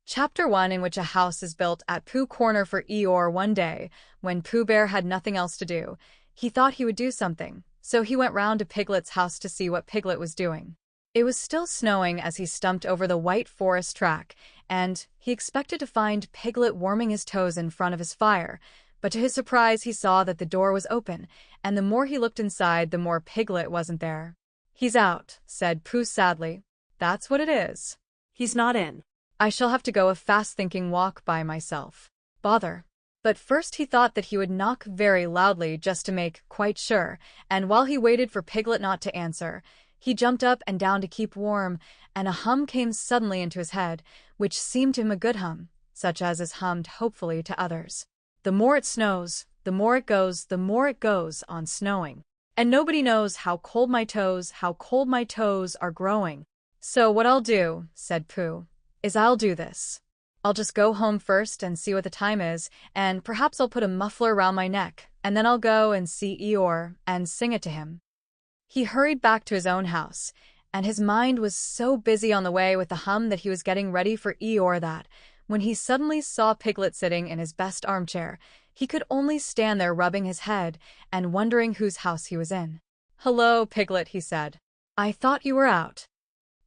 Chapter 1, in which a house is built at Pooh Corner for Eeyore. One day, when Pooh Bear had nothing else to do, he thought he would do something, so he went round to Piglet's house to see what Piglet was doing. It was still snowing as he stumped over the white forest track, and he expected to find Piglet warming his toes in front of his fire, but to his surprise he saw that the door was open, and the more he looked inside, the more Piglet wasn't there. "He's out," said Pooh sadly. "That's what it is. He's not in. I shall have to go a fast-thinking walk by myself. Bother." But first he thought that he would knock very loudly just to make quite sure, and while he waited for Piglet not to answer, he jumped up and down to keep warm, and a hum came suddenly into his head, which seemed to him a good hum, such as is hummed hopefully to others. "The more it snows, the more it goes, the more it goes on snowing. And nobody knows how cold my toes are growing. So what I'll do," said Pooh, "is I'll do this. I'll just go home first and see what the time is, and perhaps I'll put a muffler around my neck, and then I'll go and see Eeyore and sing it to him." He hurried back to his own house, and his mind was so busy on the way with the hum that he was getting ready for Eeyore that, when he suddenly saw Piglet sitting in his best armchair, he could only stand there rubbing his head and wondering whose house he was in. "Hello, Piglet," he said. "I thought you were out."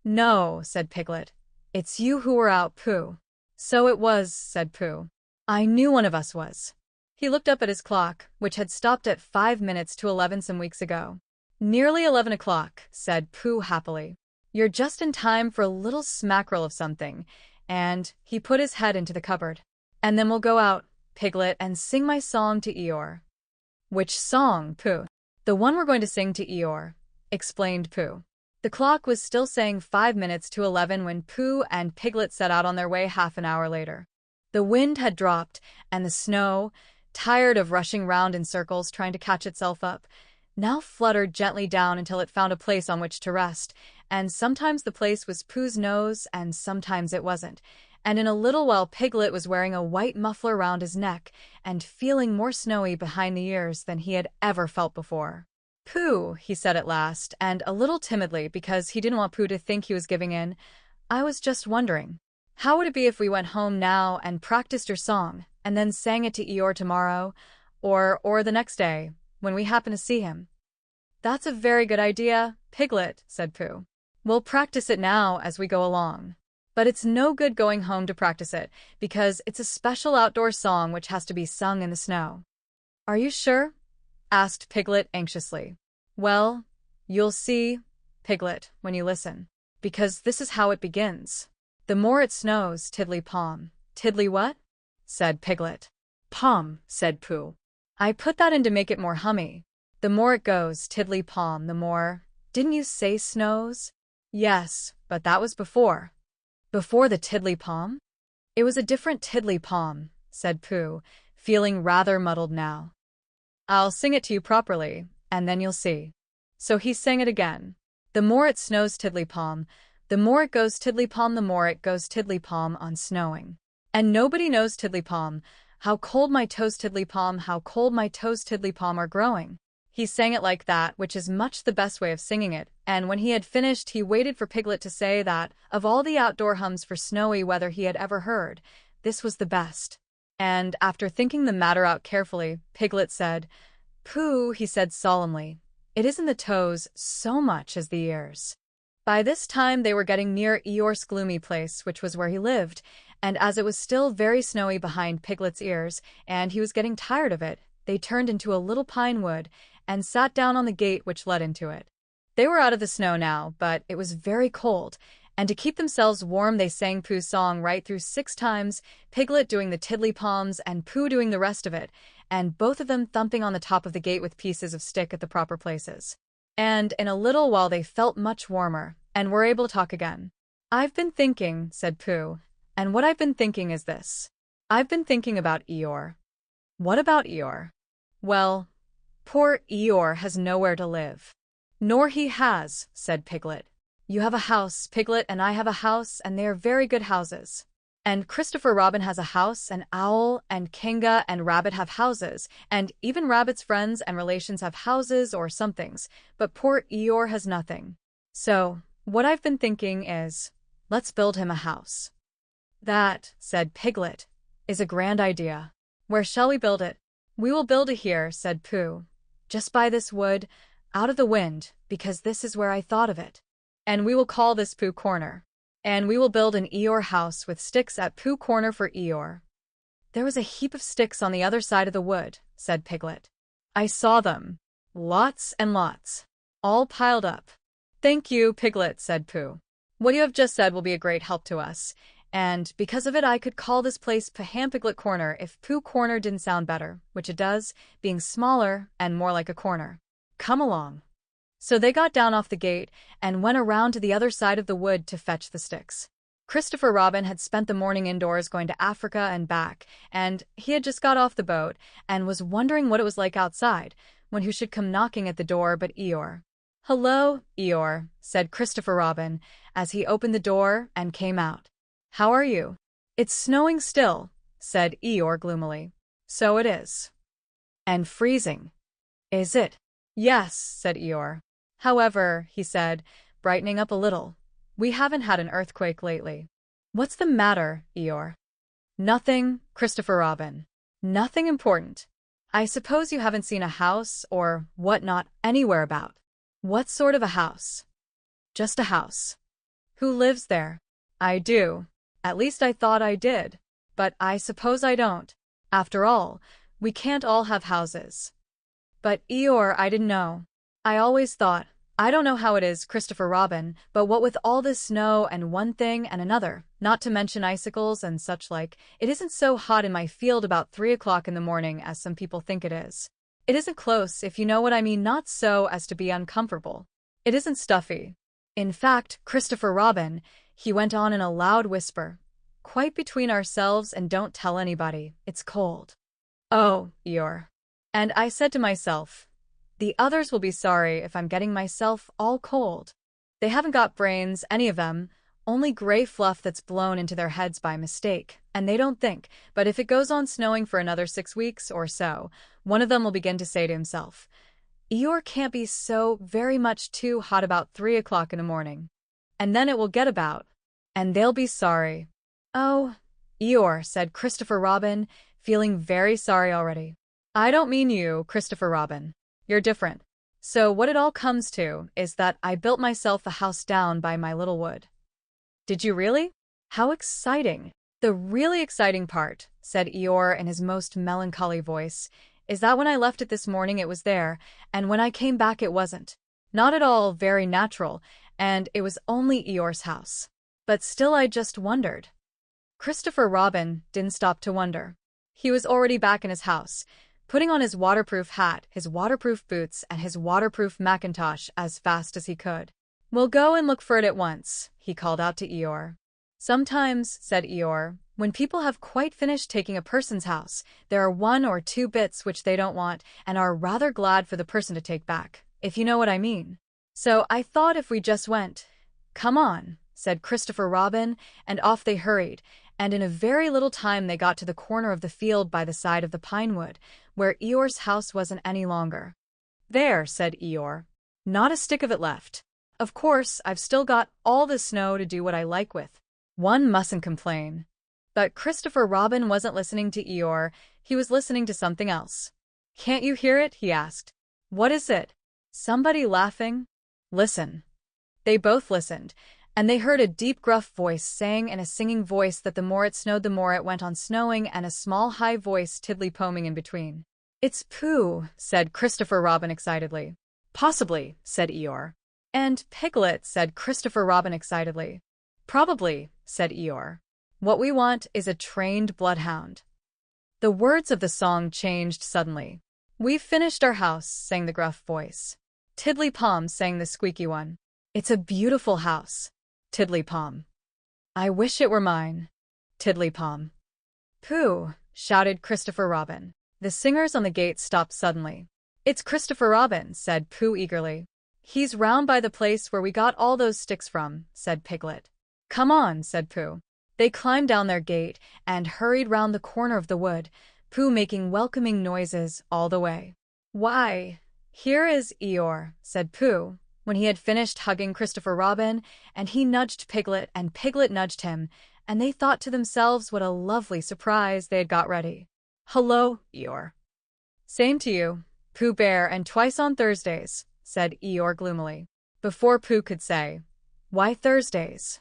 "No," said Piglet. "It's you who were out, Pooh." "So it was," said Pooh. "I knew one of us was." He looked up at his clock, which had stopped at 5 minutes to 11 some weeks ago. "Nearly 11 o'clock," said Pooh happily. "You're just in time for a little smackerel of something," and he put his head into the cupboard. "And then we'll go out, Piglet, and sing my song to Eeyore." "Which song, Pooh?" "The one we're going to sing to Eeyore," explained Pooh. The clock was still saying 5 minutes to 11 when Pooh and Piglet set out on their way half an hour later. The wind had dropped, and the snow, tired of rushing round in circles trying to catch itself up, now fluttered gently down until it found a place on which to rest, and sometimes the place was Pooh's nose and sometimes it wasn't, and in a little while Piglet was wearing a white muffler round his neck and feeling more snowy behind the ears than he had ever felt before. "Pooh," he said at last, and a little timidly because he didn't want Pooh to think he was giving in, "I was just wondering, how would it be if we went home now and practiced your song, and then sang it to Eeyore tomorrow, or the next day, when we happen to see him?" "That's a very good idea, Piglet," said Pooh. "We'll practice it now as we go along. But it's no good going home to practice it, because it's a special outdoor song which has to be sung in the snow." "Are you sure?" asked Piglet anxiously. "Well, you'll see, Piglet, when you listen, because this is how it begins. The more it snows, tiddly-pom." "Tiddly what?" said Piglet. "Pom," said Pooh. "I put that in to make it more hummy. The more it goes, tiddly-pom, the more—" "Didn't you say snows?" "Yes, but that was before." "Before the tiddly-pom?" "It was a different tiddly-pom," said Pooh, feeling rather muddled now. "I'll sing it to you properly, and then you'll see." So he sang it again. "The more it snows, tiddly-pom, the more it goes, tiddly-pom, the more it goes, tiddly-pom, on snowing. And nobody knows, tiddly-pom, how cold my toes, tiddly-pom, how cold my toes, tiddly-pom, are growing." He sang it like that, which is much the best way of singing it, and when he had finished he waited for Piglet to say that, of all the outdoor hums for snowy weather he had ever heard, this was the best. And, after thinking the matter out carefully, Piglet said, "Pooh," he said solemnly, "it isn't the toes so much as the ears." By this time they were getting near Eeyore's gloomy place, which was where he lived, and as it was still very snowy behind Piglet's ears, and he was getting tired of it, they turned into a little pine wood and sat down on the gate which led into it. They were out of the snow now, but it was very cold, and to keep themselves warm they sang Pooh's song right through 6 times, Piglet doing the tiddly-poms and Pooh doing the rest of it, and both of them thumping on the top of the gate with pieces of stick at the proper places. And in a little while they felt much warmer, and were able to talk again. "I've been thinking," said Pooh, "and what I've been thinking is this. I've been thinking about Eeyore." "What about Eeyore?" "Well, poor Eeyore has nowhere to live." "Nor he has," said Piglet. "You have a house, Piglet, and I have a house, and they are very good houses. And Christopher Robin has a house, and Owl, and Kinga, and Rabbit have houses, and even Rabbit's friends and relations have houses or somethings, but poor Eeyore has nothing. So, what I've been thinking is, let's build him a house." "That," said Piglet, "is a grand idea. Where shall we build it?" "We will build it here," said Pooh. "Just by this wood, out of the wind, because this is where I thought of it. And we will call this Pooh Corner. And we will build an Eeyore house with sticks at Pooh Corner for Eeyore." "There was a heap of sticks on the other side of the wood," said Piglet. "I saw them. Lots and lots. All piled up." "Thank you, Piglet," said Pooh. "What you have just said will be a great help to us. And because of it, I could call this place Pooh and Piglet Corner if Pooh Corner didn't sound better, which it does, being smaller and more like a corner. Come along." So they got down off the gate and went around to the other side of the wood to fetch the sticks. Christopher Robin had spent the morning indoors going to Africa and back, and he had just got off the boat and was wondering what it was like outside, when who should come knocking at the door but Eeyore. "Hello, Eeyore," said Christopher Robin as he opened the door and came out. "How are you?" "It's snowing still," said Eeyore gloomily. "So it is." "And freezing." "Is it?" "Yes," said Eeyore. "However," he said, brightening up a little, "we haven't had an earthquake lately." "What's the matter, Eeyore?" "Nothing, Christopher Robin. Nothing important. I suppose you haven't seen a house or whatnot anywhere about." "What sort of a house?" "Just a house." "Who lives there?" "I do. At least I thought I did. But I suppose I don't. After all, we can't all have houses." "But Eeyore, I didn't know. I always thought, I don't know how it is, Christopher Robin, but what with all this snow and one thing and another, not to mention icicles and such like, it isn't so hot in my field about 3 o'clock in the morning as some people think it is. It isn't close, if you know what I mean, not so as to be uncomfortable. It isn't stuffy. In fact, Christopher Robin," he went on in a loud whisper, "quite between ourselves and don't tell anybody, it's cold." "Oh, Eeyore." And I said to myself, the others will be sorry if I'm getting myself all cold. They haven't got brains, any of them, only gray fluff that's blown into their heads by mistake, and they don't think, but if it goes on snowing for another 6 weeks or so, one of them will begin to say to himself, Eeyore can't be so very much too hot about 3 o'clock in the morning. And then it will get about, and they'll be sorry. "Oh, Eeyore," said Christopher Robin, feeling very sorry already. "I don't mean you, Christopher Robin. You're different. So what it all comes to is that I built myself a house down by my little wood." "Did you really? How exciting!" "The really exciting part," said Eeyore in his most melancholy voice, "is that when I left it this morning it was there, and when I came back it wasn't. Not at all very natural, and it was only Eeyore's house. But still I just wondered." Christopher Robin didn't stop to wonder. He was already back in his house, putting on his waterproof hat, his waterproof boots, and his waterproof mackintosh as fast as he could. "We'll go and look for it at once," he called out to Eeyore. "Sometimes," said Eeyore, "when people have quite finished taking a person's house, there are 1 or 2 bits which they don't want and are rather glad for the person to take back, if you know what I mean. So I thought if we just went—" "Come on," said Christopher Robin, and off they hurried, and in a very little time they got to the corner of the field by the side of the pine wood, where Eeyore's house wasn't any longer. "There," said Eeyore. "Not a stick of it left. Of course, I've still got all the snow to do what I like with. One mustn't complain." But Christopher Robin wasn't listening to Eeyore, he was listening to something else. "Can't you hear it?" he asked. "What is it? Somebody laughing? Listen." They both listened, and they heard a deep gruff voice saying in a singing voice that the more it snowed the more it went on snowing, and a small high voice tiddly-poming in between. "It's Pooh," said Christopher Robin excitedly. "Possibly," said Eeyore. "And Piglet," said Christopher Robin excitedly. "Probably," said Eeyore. "What we want is a trained bloodhound." The words of the song changed suddenly. "We've finished our house," sang the gruff voice. "Tiddly-pom," sang the squeaky one. "It's a beautiful house." Tiddly-pom. "I wish it were mine." Tiddly-pom. "Pooh!" shouted Christopher Robin. The singers on the gate stopped suddenly. "It's Christopher Robin," said Pooh eagerly. "He's round by the place where we got all those sticks from," said Piglet. "Come on," said Pooh. They climbed down their gate and hurried round the corner of the wood, Pooh making welcoming noises all the way. "Why, here is Eeyore," said Pooh, when he had finished hugging Christopher Robin, and he nudged Piglet and Piglet nudged him, and they thought to themselves what a lovely surprise they had got ready. "Hello, Eeyore." "Same to you, Pooh Bear, and twice on Thursdays," said Eeyore gloomily. Before Pooh could say, "Why Thursdays?"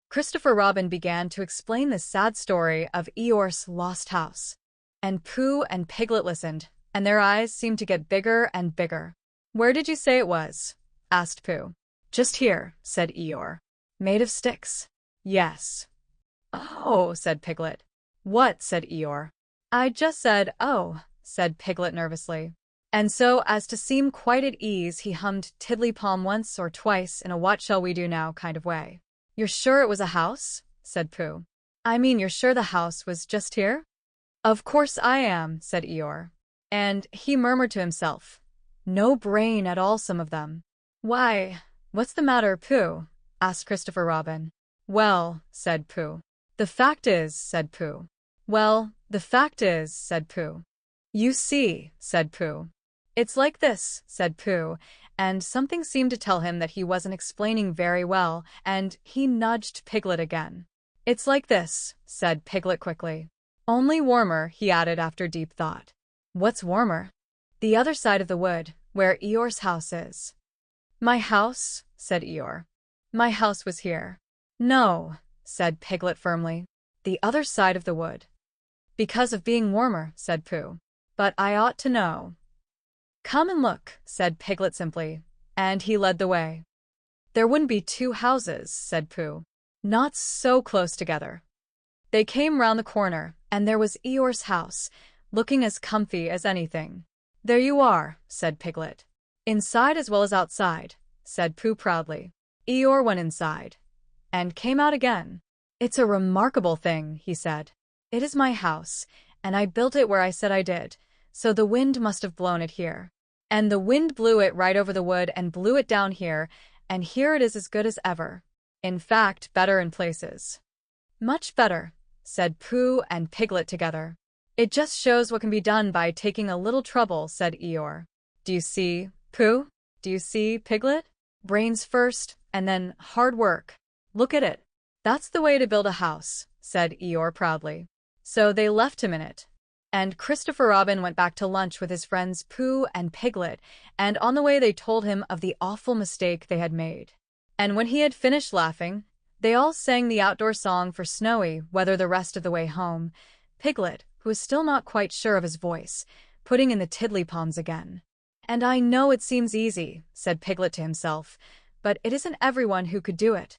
Christopher Robin began to explain the sad story of Eeyore's lost house. And Pooh and Piglet listened, and their eyes seemed to get bigger and bigger. "Where did you say it was?" asked Pooh. "Just here," said Eeyore. "Made of sticks?" "Yes." "Oh," said Piglet. "What?" said Eeyore. "I just said, oh," said Piglet nervously. And so, as to seem quite at ease, he hummed tiddly-pom once or twice in a what shall we do now kind of way. "You're sure it was a house?" said Pooh. "I mean, you're sure the house was just here?" "Of course I am," said Eeyore. And he murmured to himself, "No brain at all, some of them." "Why, what's the matter, Pooh?" asked Christopher Robin. "Well," said Pooh. "The fact is," said Pooh. "Well, the fact is," said Pooh. "You see," said Pooh. "It's like this," said Pooh, and something seemed to tell him that he wasn't explaining very well, and he nudged Piglet again. "It's like this," said Piglet quickly. "Only warmer," he added after deep thought. "What's warmer?" "The other side of the wood, where Eeyore's house is." "My house?" said Eeyore. "My house was here." "No," said Piglet firmly. "The other side of the wood." "Because of being warmer," said Pooh. "But I ought to know." "Come and look," said Piglet simply, and he led the way. "There wouldn't be two houses," said Pooh. "Not so close together." They came round the corner, and there was Eeyore's house, looking as comfy as anything. "There you are," said Piglet. "Inside as well as outside," said Pooh proudly. Eeyore went inside, and came out again. "It's a remarkable thing," he said. "It is my house, and I built it where I said I did, so the wind must have blown it here. And the wind blew it right over the wood and blew it down here, and here it is as good as ever. In fact, better in places." "Much better," said Pooh and Piglet together. "It just shows what can be done by taking a little trouble," said Eeyore. "Do you see, Pooh? Do you see, Piglet? Brains first, and then hard work. Look at it." "That's the way to build a house," said Eeyore proudly. So they left him in it. And Christopher Robin went back to lunch with his friends Pooh and Piglet, and on the way they told him of the awful mistake they had made. And when he had finished laughing, they all sang the outdoor song for snowy weather the rest of the way home, Piglet, who was still not quite sure of his voice, putting in the tiddly-poms again. "And I know it seems easy," said Piglet to himself, "but it isn't everyone who could do it."